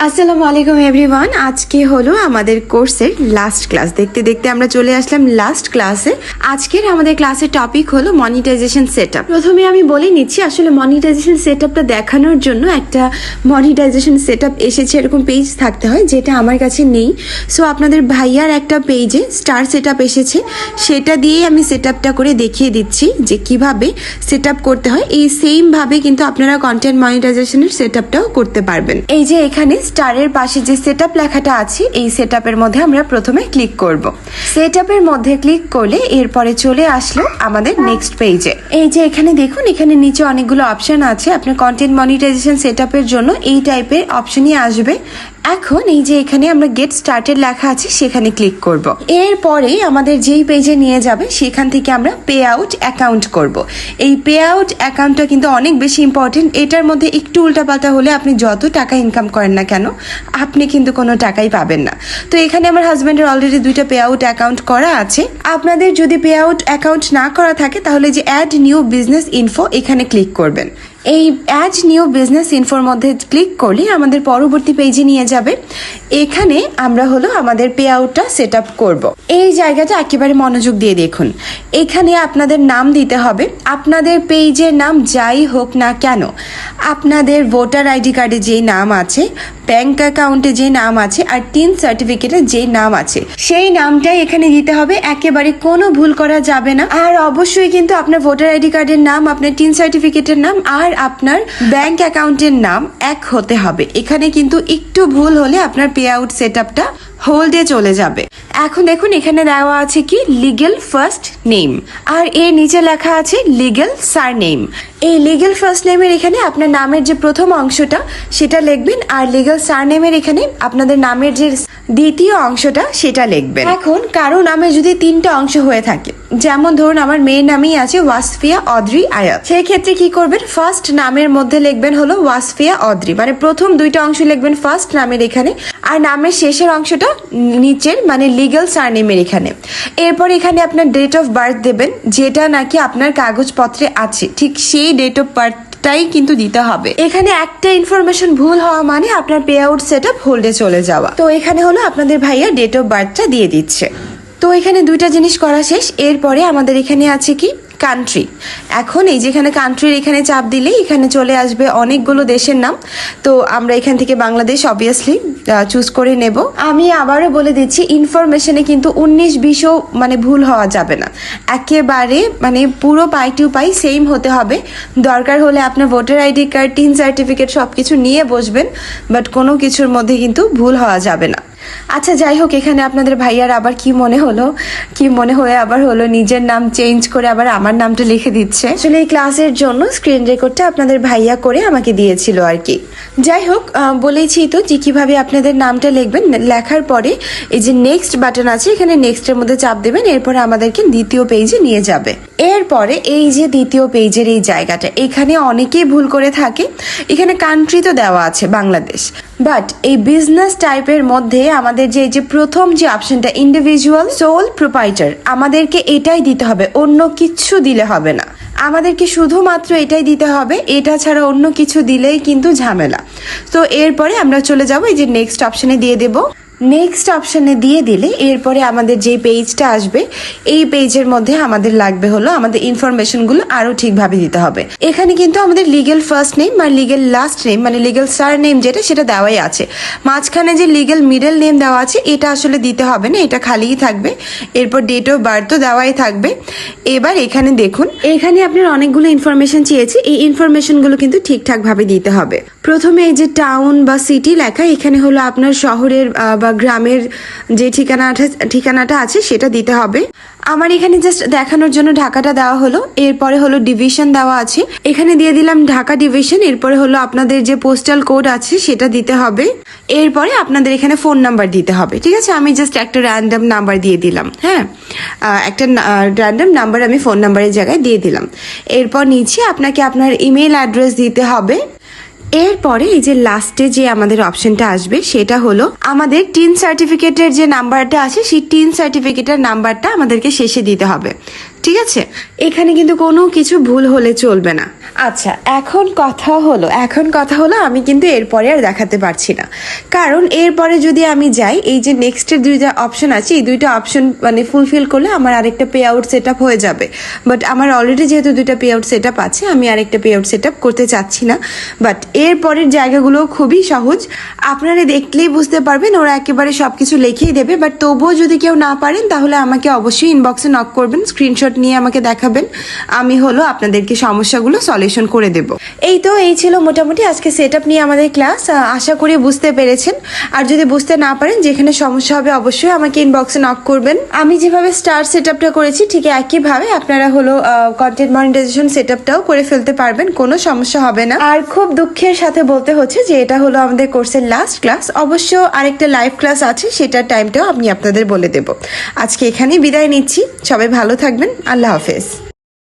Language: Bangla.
আসসালামু আলাইকুম এভরিওয়ান। আজকে হলো আমাদের কোর্সের লাস্ট ক্লাস। দেখতে দেখতে আমরা চলে আসলাম লাস্ট ক্লাসে। আজকের আমাদের ক্লাসের টপিক হলো মনিটাইজেশন সেটআপ। প্রথমে আমি বলে নিচ্ছি, আসলে মনিটাইজেশন সেটআপটা দেখানোর জন্য একটা মনিটাইজেশন সেটআপ এসেছে, এরকম পেজ থাকতে হয়, যেটা আমার কাছে নেই। সো আপনাদের ভাইয়ার একটা পেজে স্টার সেটআপ এসেছে, সেটা দিয়েই আমি সেটআপটা করে দেখিয়ে দিচ্ছি যে কিভাবে সেটআপ করতে হয়। এই সেম ভাবে কিন্তু আপনারা কন্টেন্ট মনিটাইজেশনের সেটআপটাও করতে পারবেন। এই যে এখানে স্টারের পাশে যে সেটআপ লেখাটা আছে, এই সেটআপের মধ্যে আমরা প্রথমে ক্লিক করব। সেটআপের মধ্যে ক্লিক করলে এরপরে চলে আসলো আমাদের নেক্সট পেজে। এই যে এখানে দেখুন, এখানে নিচে অনেকগুলো অপশন আছে। আপনার কন্টেন্ট মনিটাইজেশন সেটআপের জন্য এই টাইপের অপশনই আসবে। এখন এই যে এখানে আমরা গেট স্টার্টেড লেখা আছে, সেখানে ক্লিক করব। এরপরে আমাদের যেই পেজে নিয়ে যাবে সেখান থেকে আমরা পে আউট অ্যাকাউন্ট করব। এই পে আউট অ্যাকাউন্টটা কিন্তু অনেক বেশি ইম্পর্টেন্ট। এটার মধ্যে একটু উল্টাপাল্টা হলে আপনি যত টাকা ইনকাম করেন না কেন, আপনি কিন্তু কোনো টাকাই পাবেন না। তো এখানে আমার হাজব্যান্ডের অলরেডি 2টা পে আউট অ্যাকাউন্ট করা আছে। আপনাদের যদি পে আউট অ্যাকাউন্ট না করা থাকে তাহলে যে অ্যাড নিউ বিজনেস ইনফো, এখানে ক্লিক করবেন। এই অ্যাড নিউ বিজনেস ইনফোর মধ্যে ক্লিক করলে আমাদের পরবর্তী পেজে নিয়ে যাবে। এখানে আমরা হলো আমাদের পে আউটটা সেট আপ করবো। এই জায়গাটা একেবারে মনোযোগ দিয়ে দেখুন। এখানে আপনাদের নাম দিতে হবে, আপনাদের পেজের নাম যাই হোক না কেন, আপনাদের ভোটার আইডি কার্ডে যেই নাম আছে, ব্যাংক অ্যাকাউন্টে যে নাম আছে, আর টিন সার্টিফিকেটে যে নাম আছে, সেই নামটাই এখানে দিতে হবে। একেবারে কোনো ভুল করা যাবে না। আর অবশ্যই কিন্তু আপনার ভোটার আইডি কার্ডের নাম, আপনার টিন সার্টিফিকেটের নাম আর আপনার ব্যাংক অ্যাকাউন্টের নাম এক হতে হবে। এখানে কিন্তু একটু ভুল হলে আপনার পে আউট সেটআপটা হোল্ডে চলে যাবে। এখন দেখুন, এখানে দেওয়া আছে কি লিগ্যাল ফার্স্ট নেম, আর এর নিচে লেখা আছে লিগ্যাল সারনেম। এই লিগ্যাল ফার্স্ট নেমের এখানে আপনার নামের যে প্রথম অংশটা সেটা লিখবেন, আর লিগ্যাল সারনেমের এখানে আপনাদের নামের যে দ্বিতীয় অংশটা সেটা লিখবেন। এখন কারো নামে যদি 3টা অংশ হয়ে থাকে, যেমন ধরুন আমার মেয়ের নামেই আছে ওয়াসফিয়া অদ্রি আয়াত, সেই ক্ষেত্রে কি করবেন, ফার্স্ট নামের মধ্যে লিখবেন হলো ওয়াসফিয়া অদ্রি, মানে প্রথম 2টা অংশ লিখবেন ফার্স্ট নামের এখানে, আর নামের শেষের অংশটা নিচের মানে লিগ্যাল সারনেমের এখানে। এরপর এখানে আপনার ডেট অফ বার্থ দেবেন, যেটা নাকি আপনার কাগজপত্রে আছে, ঠিক সেই ডেট অফ বার্থ তাই কিন্তু দিতে হবে। এখানে একটা ইনফরমেশন ভুল হওয়া মানে আপনার পে আউট সেটআপ হোল্ডে চলে যাওয়া। তো এখানে হলো আপনাদের ভাইয়া ডেট অফ বার্থটা দিয়ে দিচ্ছে। তো এখানে 2টা জিনিস করা শেষ। এরপরে আমাদের এখানে আছে কি কান্ট্রি। এখন এই যেখানে কান্ট্রির এখানে চাপ দিলে এখানে চলে আসবে অনেকগুলো দেশের নাম। তো আমরা এখান থেকে বাংলাদেশ অবভিয়াসলি চুজ করে নেব। আমি আবারও বলে দিচ্ছি, ইনফরমেশনে কিন্তু 19-20ও মানে ভুল হওয়া যাবে না। একেবারে মানে পুরো পাই টু পাই সেম হতে হবে। দরকার হলে আপনার voter ID card, tin certificate সবকিছু নিয়ে বসবেন, বাট কোনো কিছুর মধ্যে কিন্তু ভুল হওয়া যাবে না। আচ্ছা, যাই হোক, এখানে আপনাদের ভাইয়ার আবার কি মনে হয়ে আবার হলো নিজের নাম চেঞ্জ করে আবার আমার নামটা লিখে দিচ্ছে। আসলে এই ক্লাসের জন্য স্ক্রিন রেকর্ডটা আপনাদের ভাইয়া করে আমাকে দিয়েছিল আর কি। যাই হোক, বলেছি তো যে কিভাবে আপনাদের নামটা লিখবেন। লেখার পরে এই যে নেক্সট বাটন আছে, এখানে নেক্সটের মধ্যে চাপ দেবেন। এরপরে আমাদেরকে দ্বিতীয় পেজে নিয়ে যাবে। এরপরে এই যে দ্বিতীয় পেজের এই জায়গাটা, এখানে অনেকেই ভুল করে থাকে। এখানে কান্ট্রি তো দেওয়া আছে বাংলাদেশ, বাট এই বিজনেস টাইপের মধ্যে আমাদের যে প্রথম যে অপশনটা ইন্ডিভিজুয়াল সোল প্রোপাইটার, আমাদেরকে এটাই দিতে হবে, অন্য কিছু দিলে হবে না। আমাদেরকে শুধুমাত্র এটাই দিতে হবে, এটা ছাড়া অন্য কিছু দিলেই কিন্তু ঝামেলা। তো এরপরে আমরা চলে যাব এই যে নেক্সট অপশনে দিয়ে দেব। নেক্সট অপশনে দিয়ে দিলে এরপরে আমাদের যে পেজটা আসবে, এই পেজের মধ্যে আমাদের লাগবে হলো আমাদের ইনফরমেশনগুলো আরো ঠিকভাবে দিতে হবে। এখানে কিন্তু আমাদের লিগ্যাল ফার্স্ট নেম আর লিগ্যাল লাস্ট নেম মানে লিগ্যাল সার নেম যেটা, সেটা দেওয়াই আছে। মাঝখানে যে লিগ্যাল মিডল নেম দেওয়া আছে এটা আসলে দিতে হবে না, এটা খালিই থাকবে। এরপর ডেট অফ বার্থ তো দেওয়াই থাকবে। এবার এখানে দেখুন, এখানে আপনার অনেকগুলো ইনফরমেশন চেয়েছে, এই ইনফরমেশনগুলো কিন্তু ঠিকঠাক ভাবে দিতে হবে। প্রথমে এই যে টাউন বা সিটি লেখা, এখানে হলো আপনার শহরের বা গ্রামের যে ঠিকানাটা আছে সেটা দিতে হবে। আমার এখানে জাস্ট দেখানোর জন্য ঢাকাটা দেওয়া হলো। এরপরে হলো ডিভিশন দেওয়া আছে, এখানে দিয়ে দিলাম ঢাকা ডিভিশন। এরপরে হলো আপনাদের যে পোস্টাল কোড আছে সেটা দিতে হবে। এরপরে আপনাদের এখানে ফোন নাম্বার দিতে হবে। ঠিক আছে, আমি জাস্ট একটা র্যান্ডম নাম্বার দিয়ে দিলাম। হ্যাঁ, একটা র্যান্ডম নাম্বার আমি ফোন নাম্বারের জায়গায় দিয়ে দিলাম। এরপর নিচে আপনাকে আপনার ইমেল অ্যাড্রেস দিতে হবে। এরপরে এই যে লাস্টে যে আমাদের অপশনটা আসবে সেটা হলো আমাদের টিন সার্টিফিকেটের যে নাম্বারটা আছে, সেই টিন সার্টিফিকেটের নাম্বারটা আমাদেরকে শেষে দিতে হবে। ঠিক আছে? এখানে কিন্তু কোনো কিছু ভুল হলে চলবে না। আচ্ছা, এখন কথা হলো আমি কিন্তু এরপরে আর দেখাতে পারছি না, কারণ এরপরে যদি আমি যাই, এই যে নেক্সটের দুইটা অপশন আছে, এই দুইটা অপশন মানে ফুলফিল করলে আমার আরেকটা পে আউট সেট আপ হয়ে যাবে। বাট আমার অলরেডি যেহেতু দুইটা পে আউট সেট আপ আছে, আমি আরেকটা পে আউট সেট আপ করতে চাচ্ছি না। বাট এর পরের জায়গাগুলো খুবই সহজ, আপনারা দেখলেই বুঝতে পারবেন, ওরা একেবারে সবকিছু লিখেই দেবে। বাট তবুও যদি কেউ না পারেন তাহলে আমাকে অবশ্যই ইনবক্সে নক করবেন, স্ক্রিনশট নিয়ে আমাকে দেখাবেন, আমি আপনাদেরকে সমস্যাগুলো সলিউশন করে দেব। এই ছিল মোটামুটি আজকে সেট আপ নিয়ে আমাদের ক্লাস। আশা করি বুঝতে পেরেছেন। আর যদি বুঝতে না পারেন, যেখানে সমস্যা হবে অবশ্যই আমাকে ইনবক্সে নক করবেন। আমি যেভাবে স্টার সেট আপটা করেছি ঠিক একইভাবে আপনারা কন্টেন্ট মনিটাইজেশন সেট আপটাও করে ফেলতে পারবেন, কোনো সমস্যা হবে না। আর খুব দুঃখের সাথে বলতে হচ্ছে যে এটা হলো আমাদের কোর্সের লাস্ট ক্লাস। অবশ্য আরেকটা লাইভ ক্লাস আছে, সেটার টাইমটাও আমি আপনাদের বলে দেব। আজকে এখানেই বিদায় নিচ্ছি, সবাই ভালো থাকবেন, আল্লাহ হাফেজ।